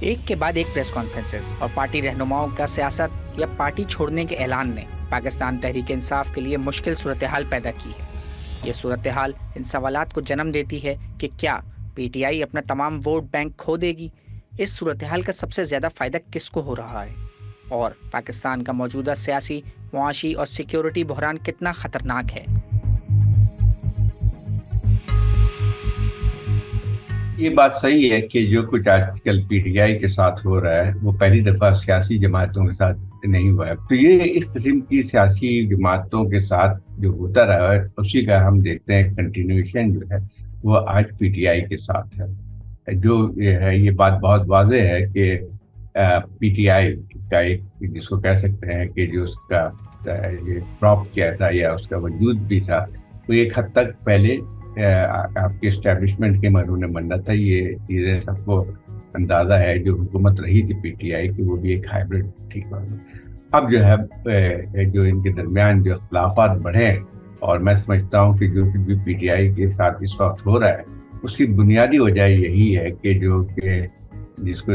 ایک کے بعد ایک پریس کانفرنسز اور پارٹی رہنماؤں کا سیاست یا پارٹی چھوڑنے کے اعلان نے پاکستان تحریک انصاف کے لیے مشکل صورتحال پیدا کی ہے۔ یہ صورتحال ان سوالات کو جنم دیتی ہے کہ کیا پی ٹی آئی اپنا تمام ووٹ بینک کھو دے گی؟ اس صورتحال کا سب سے زیادہ فائدہ کس کو ہو رہا ہے؟ اور پاکستان کا موجودہ سیاسی، معاشی اور سیکیورٹی بحران کتنا خطرناک ہے؟ یہ بات صحیح ہے کہ جو کچھ آج کل پی ٹی آئی کے ساتھ ہو رہا ہے وہ پہلی دفعہ سیاسی جماعتوں کے ساتھ نہیں ہوا ہے۔ تو یہ اس قسم کی سیاسی جماعتوں کے ساتھ جو ہوتا رہا ہے اسی کا ہم دیکھتے ہیں کنٹینیویشن جو ہے وہ آج پی ٹی آئی کے ساتھ ہے۔ جو یہ بات بہت واضح ہے کہ پی ٹی آئی کا ایک جس کو کہہ سکتے ہیں کہ جو اس کا پراپ کیا تھا یا اس کا وجود بھی تھا وہ ایک حد تک پہلے آپ کے اسٹیبلشمنٹ کے مرہون منت تھا۔ یہ چیزیں سب کو اندازہ ہے جو حکومت رہی تھی پی ٹی آئی کی وہ بھی ایک ہائیبرڈ تھی۔ اب جو ہے جو ان کے درمیان جو اختلافات بڑھے اور میں سمجھتا ہوں کہ جو پی ٹی آئی کے ساتھ اس وقت ہو رہا ہے اس کی بنیادی وجہ یہی ہے کہ جو کہ جس کو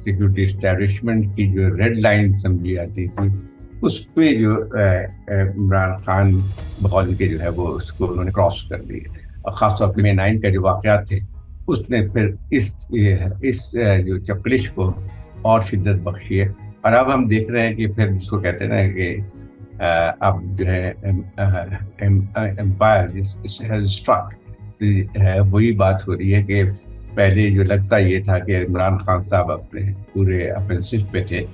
سیکورٹی اسٹیبلشمنٹ کی جو ریڈ لائن سمجھی جاتی تھی اس پہ جو عمران خان بقول کے جو ہے وہ اس کو انہوں نے کراس کر دی، اور خاص طور پہ مئی 9 کا جو واقعات تھے اس نے پھر اس جو چپلش کو اور شدت بخشی ہے۔ اور اب ہم دیکھ رہے ہیں کہ پھر جس کو کہتے ہیں نا کہ اب جو ہے امپائر ہے وہی بات ہو رہی ہے کہ پہلے جو لگتا یہ تھا کہ عمران خان صاحب اپنے پورے اپنسف پہ تھے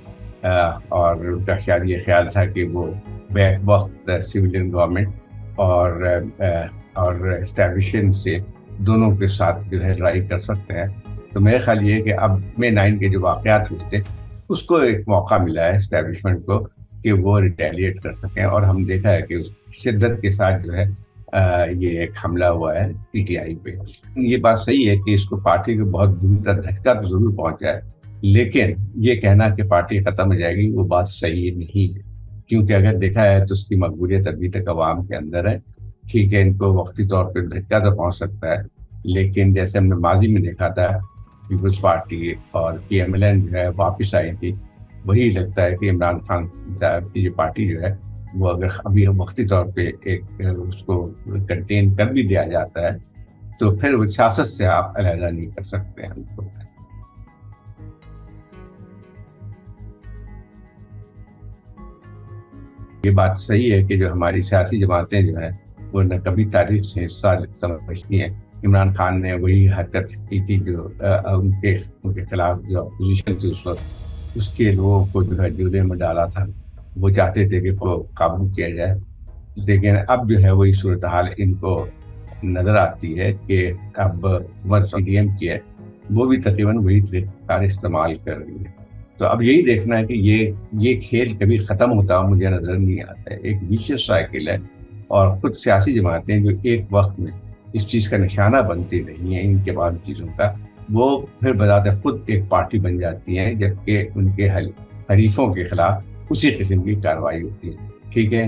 اور ان کا یہ خیال تھا کہ وہ بیک وقت سویلین گورنمنٹ اور اسٹیبلشمنٹ سے دونوں کے ساتھ جو ہے لڑائی کر سکتے ہیں۔ تو میرا خیال یہ ہے کہ اب مئی 9 کے جو واقعات ہوئے تھے اس کو ایک موقع ملا ہے اسٹیبلشمنٹ کو کہ وہ ریٹیلیٹ کر سکیں، اور ہم دیکھا ہے کہ اس شدت کے ساتھ جو ہے یہ ایک حملہ ہوا ہے پی ٹی آئی پہ۔ یہ بات صحیح ہے کہ اس کو پارٹی کو بہت بڑا دھچکا تو ضرور پہنچا ہے، لیکن یہ کہنا کہ پارٹی ختم ہو جائے گی وہ بات صحیح نہیں ہے، کیونکہ اگر دیکھا ہے تو اس کی مقبولیت ابھی تک عوام کے اندر ہے۔ ٹھیک ہے ان کو وقتی طور پہ دھچکا تو پہنچ سکتا ہے، لیکن جیسے ہم نے ماضی میں دیکھا تھا پیپلز پارٹی اور پی ایم ایل این جو ہے واپس آئی تھی، وہی لگتا ہے کہ عمران خان صاحب کی جو پارٹی جو ہے وہ اگر ابھی وقتی طور پہ ایک اس کو کنٹین کر بھی دیا جاتا ہے تو پھر وہ سیاست سے آپ علیحدہ نہیں کر سکتے ہیں ان کو۔ یہ بات صحیح ہے کہ جو ہماری سیاسی جماعتیں جو ہیں وہ نہ کبھی تاریخ سے حصہ سمجھتی ہیں۔ عمران خان نے وہی حرکت کی تھی جو ان کے خلاف جو اپوزیشن تھی اس وقت، اس کے لوگوں کو جو ہے جیلوں میں ڈالا تھا، وہ چاہتے تھے کہ وہ قابو کیا جائے، لیکن اب جو ہے وہی صورتحال ان کو نظر آتی ہے کہ اب پی ڈی ایم کی ہے وہ بھی تقریباً وہی طریقہ استعمال کر رہی ہے۔ تو اب یہی دیکھنا ہے کہ یہ کھیل کبھی ختم ہوتا ہوا مجھے نظر نہیں آتا ہے، ایک ویشیس سائیکل ہے، اور خود سیاسی جماعتیں جو ایک وقت میں اس چیز کا نشانہ بنتی رہی ہیں ان کے بعد چیزوں کا، وہ پھر بذات خود ایک پارٹی بن جاتی ہیں، جبکہ ان کے حریفوں کے خلاف اسی قسم کی کارروائی ہوتی ہے۔ ٹھیک ہے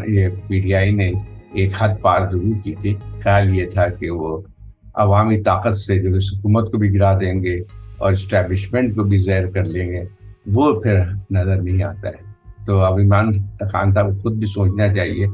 یہ پی ٹی آئی نے ایک حد پار ضرور کی تھی، خیال یہ تھا کہ وہ عوامی طاقت سے جو حکومت کو بھی گرا دیں گے اور اسٹیبلشمنٹ کو بھی زہر کر لیں گے، وہ پھر نظر نہیں آتا ہے۔ تو اب عمران خان صاحب کو خود بھی سوچنا چاہیے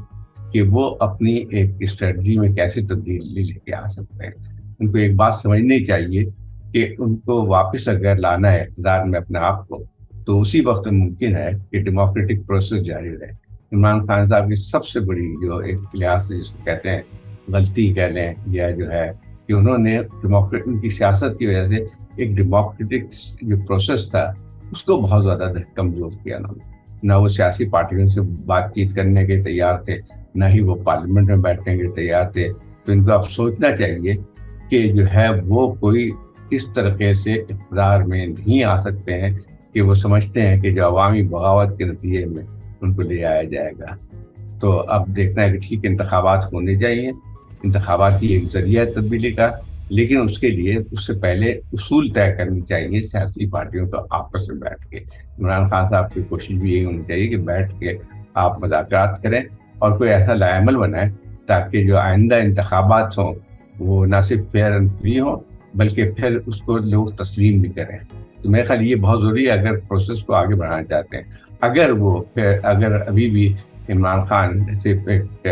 کہ وہ اپنی ایک اسٹریٹجی میں کیسے تبدیلی لے کے آ سکتے ہیں۔ ان کو ایک بات سمجھنی چاہیے کہ ان کو واپس اگر لانا ہے اقتدار میں اپنے آپ کو تو اسی وقت ممکن ہے کہ ڈیموکریٹک پروسیس جاری رہے۔ عمران خان صاحب کی سب سے بڑی جو ایک لحاظ سے جس کو کہتے ہیں غلطی کہہ لیں یا جو ہے کہ انہوں نے ان کی سیاست کی وجہ سے ایک ڈیموکریٹک جو پروسیس تھا اس کو بہت زیادہ کمزور کیا انہوں نے۔ نہ وہ سیاسی پارٹیوں سے بات چیت کرنے کے تیار تھے، نہ ہی وہ پارلیمنٹ میں بیٹھنے کے تیار تھے۔ تو ان کو اب سوچنا چاہیے کہ جو ہے وہ کوئی اس طریقے سے اقتدار میں نہیں آ سکتے ہیں کہ وہ سمجھتے ہیں کہ جو عوامی بغاوت کے نتیجے میں ان کو لے آیا جائے گا۔ تو اب دیکھنا ہے کہ ٹھیک انتخابات ہونے چاہیے، انتخابات ہی ایک ذریعہ ہے تبدیلی کا، لیکن اس کے لیے اس سے پہلے اصول طے کرنی چاہیے سیاسی پارٹیوں کو آپس میں بیٹھ کے۔ عمران خان صاحب کی کوشش بھی یہی ہونی چاہیے کہ بیٹھ کے آپ مذاکرات کریں اور کوئی ایسا لائحہ بنائیں تاکہ جو آئندہ انتخابات ہوں وہ نہ صرف فیئر اینڈ فری ہوں بلکہ پھر اس کو لوگ تسلیم بھی کریں۔ تو میرے خیال یہ بہت ضروری ہے اگر پروسیس کو آگے بڑھانا چاہتے ہیں. اگر ابھی بھی عمران خان صرف ایک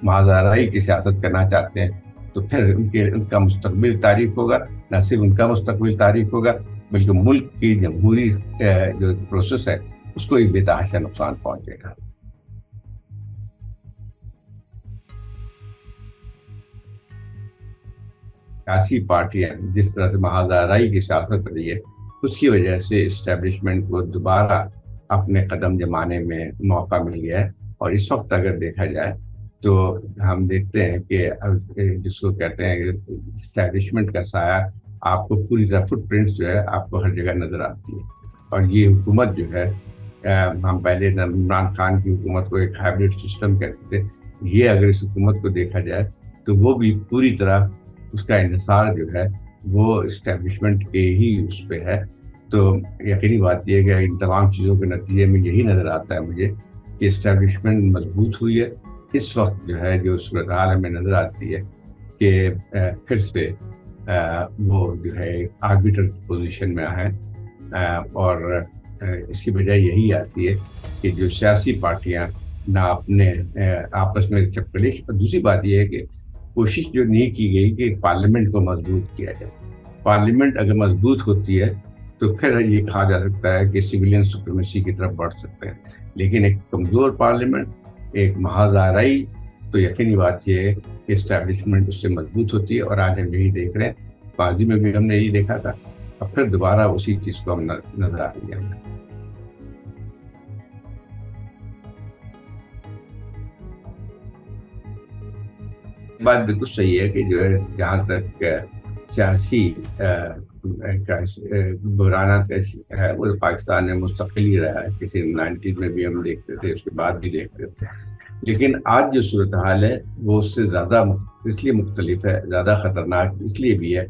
محض آرائی کی سیاست کرنا چاہتے ہیں تو پھر ان کا مستقبل تاریخ ہوگا. نہ صرف ان کا مستقبل تاریخ ہوگا بلکہ ملک کی جمہوری جو پروسیس ہے اس کو ایک بے تحاشا نقصان پہنچے گا. سیاسی پارٹیاں جس طرح سے محاذ آرائی کی سیاست رہی ہے اس کی وجہ سے اسٹیبلشمنٹ کو دوبارہ اپنے قدم جمانے میں موقع مل گیا ہے. اور اس وقت اگر دیکھا جائے تو ہم دیکھتے ہیں کہ جس کو کہتے ہیں کہ اسٹیبلشمنٹ کا سایہ آپ کو پوری طرح فٹ پرنٹس جو ہے آپ کو ہر جگہ نظر آتی ہے. اور یہ حکومت جو ہے ہم پہلے عمران خان کی حکومت کو ایک ہائبرڈ سسٹم کہتے تھے. یہ اگر اس حکومت کو دیکھا جائے تو وہ بھی پوری طرح اس کا انحصار جو ہے وہ اسٹیبلشمنٹ کے ہی اس پہ ہے. تو یقینی بات یہ ہے کہ ان تمام چیزوں کے نتیجے میں یہی نظر آتا ہے مجھے کہ اسٹیبلشمنٹ مضبوط ہوئی ہے. اس وقت جو ہے جو صورتحال ہمیں نظر آتی ہے کہ پھر سے وہ جو ہے آربیٹر پوزیشن میں آئے اور اس کی وجہ یہی آتی ہے کہ جو سیاسی پارٹیاں نہ اپنے آپس میں چپکلش. دوسری بات یہ ہے کہ کوشش جو نہیں کی گئی کہ پارلیمنٹ کو مضبوط کیا جائے. پارلیمنٹ اگر مضبوط ہوتی ہے تو پھر یہ کہا جا سکتا ہے کہ سویلین سپریمیسی کی طرف بڑھ سکتے ہیں. لیکن ایک کمزور پارلیمنٹ، ایک محاذ آرائی، تو یقینی بات یہ ہے کہ اسٹیبلشمنٹ اس سے مضبوط ہوتی ہے. اور آج ہم یہی دیکھ رہے ہیں، ماضی میں بھی ہم نے یہی دیکھا تھا اور پھر دوبارہ اسی چیز کو ہم نظر آ رہی ہے. بات بالکل صحیح ہے کہ جو ہے جہاں تک سیاسی بحرانات ہے وہ پاکستان میں مستقل ہی رہا ہے. کسی 90s میں بھی ہم دیکھتے تھے، اس کے بعد بھی دیکھتے تھے. لیکن آج جو صورتحال ہے وہ اس سے زیادہ اس لیے مختلف ہے، زیادہ خطرناک اس لیے بھی ہے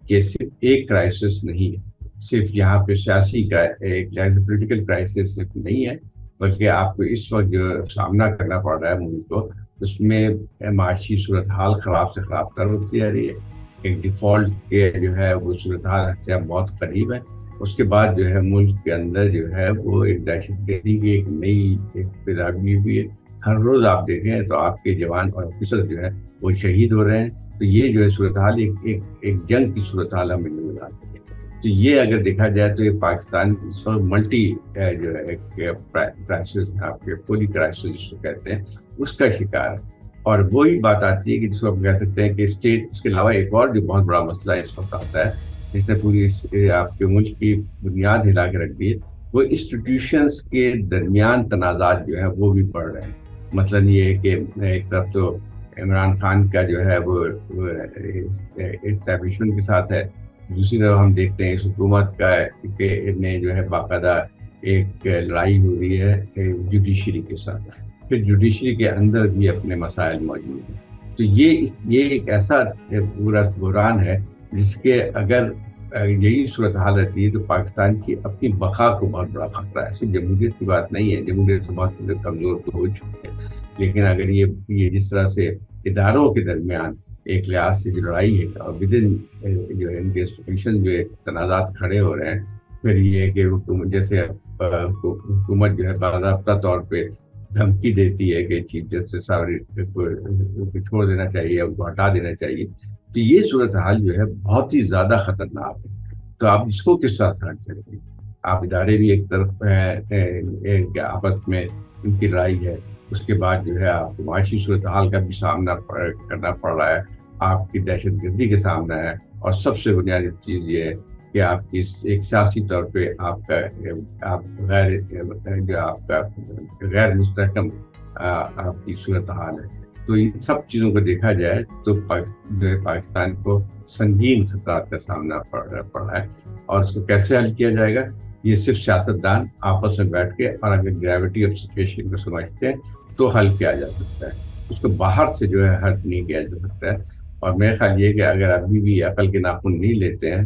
کہ صرف ایک کرائسس نہیں ہے. صرف یہاں پہ سیاسی پولیٹیکل کرائسس صرف نہیں ہے، بلکہ آپ کو اس وقت جو سامنا کرنا پڑ رہا ہے ملک کو، اس میں معاشی صورتحال خراب سے خراب تر ہوتی جا رہی ہے. ایک ڈیفالٹ کے جو ہے وہ صورتحال سے بہت قریب ہے. اس کے بعد جو ہے ملک کے اندر جو ہے وہ ایک دہشت گردی کی ایک نئی پیداوی ہوئی ہے. ہر روز آپ دیکھیں تو آپ کے جوان اور آفیسر جو ہے وہ شہید ہو رہے ہیں. تو یہ جو ہے صورتحال ایک جنگ کی صورتحال ہمیں نظر آتی ہے. تو یہ اگر دیکھا جائے تو یہ پاکستان ملٹی جو ہے کرائسس، آپ کے پولی کرائسس جس کو کہتے ہیں، اس کا شکار ہے. اور وہی بات آتی ہے کہ جس کو ہم کہہ سکتے ہیں کہ اسٹیٹ، اس کے علاوہ ایک اور جو بہت بڑا مسئلہ اس وقت آتا ہے جس نے پوری آپ کے ملک کی بنیاد ہلا کے رکھ دی ہے، وہ انسٹیٹیوشنس کے درمیان تنازعات جو ہیں وہ بھی بڑھ رہے ہیں. مثلاً یہ ہے کہ ایک طرف تو عمران خان کا جو ہے وہ اسٹیبلشمنٹ کے ساتھ ہے، دوسری طرف ہم دیکھتے ہیں اس حکومت کا نے جو ہے باقاعدہ ایک لڑائی ہو رہی ہے جوڈیشری کے ساتھ. پھر جوڈیشری کے اندر بھی اپنے مسائل موجود ہیں. تو یہ ایک ایسا پورا بحران ہے جس کے اگر یہی صورتحال رہتی ہے تو پاکستان کی اپنی بقا کو بہت بڑا خطرہ ہے. صرف جمہوریت کی بات نہیں ہے، جمہوریت سے بہت چیزیں کمزور تو ہو چکی ہے، لیکن اگر یہ جس طرح سے اداروں کے درمیان ایک لحاظ سے جو لڑائی ہے اور ودن جو ہے ان کے انسٹیٹیوشن جو تنازعات کھڑے ہو رہے ہیں، پھر یہ ہے کہ جیسے حکومت جو ہے باضابطہ طور پہ دھمکی دیتی ہے کہ چیف جسٹس کو چھوڑ دینا چاہیے، ان کو ہٹا دینا چاہیے. تو یہ صورتحال جو ہے بہت ہی زیادہ خطرناک ہے. تو آپ اس کو کس طرح سمجھ سکتے ہیں؟ آپ ادارے بھی ایک طرف آپس میں ان کی لڑائی ہے، اس کے بعد جو ہے آپ کو معاشی صورتحال کا بھی سامنا کرنا پڑ رہا ہے، آپ کی دہشت گردی کے سامنا ہے، اور سب سے بنیادی چیز یہ ہے کہ آپ کی ایک سیاسی طور پہ آپ کا غیر مستحکم آپ کی صورتحال ہے. تو ان سب چیزوں کو دیکھا جائے تو جو ہے پاکستان کو سنگین خطرات کا سامنا پڑ رہا ہے. اور اس کو کیسے حل کیا جائے گا؟ یہ صرف سیاستدان آپس میں بیٹھ کے اور اگر گریوٹی آف سچویشن کو سمجھتے ہیں تو حل کیا جا سکتا ہے. اس کو باہر سے جو ہے حل نہیں کیا جا سکتا ہے. اور میرا خیال یہ کہ اگر ابھی بھی عقل کے ناخن نہیں لیتے ہیں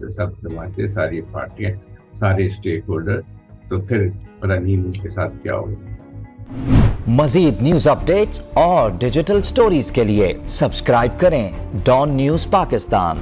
سب جماعتیں، ساری پارٹیاں، سارے اسٹیک ہولڈر، تو پھر پتہ نہیں ملک کے ساتھ کیا ہوگا. مزید نیوز اپڈیٹس اور ڈیجیٹل سٹوریز کے لیے سبسکرائب کریں ڈان نیوز پاکستان.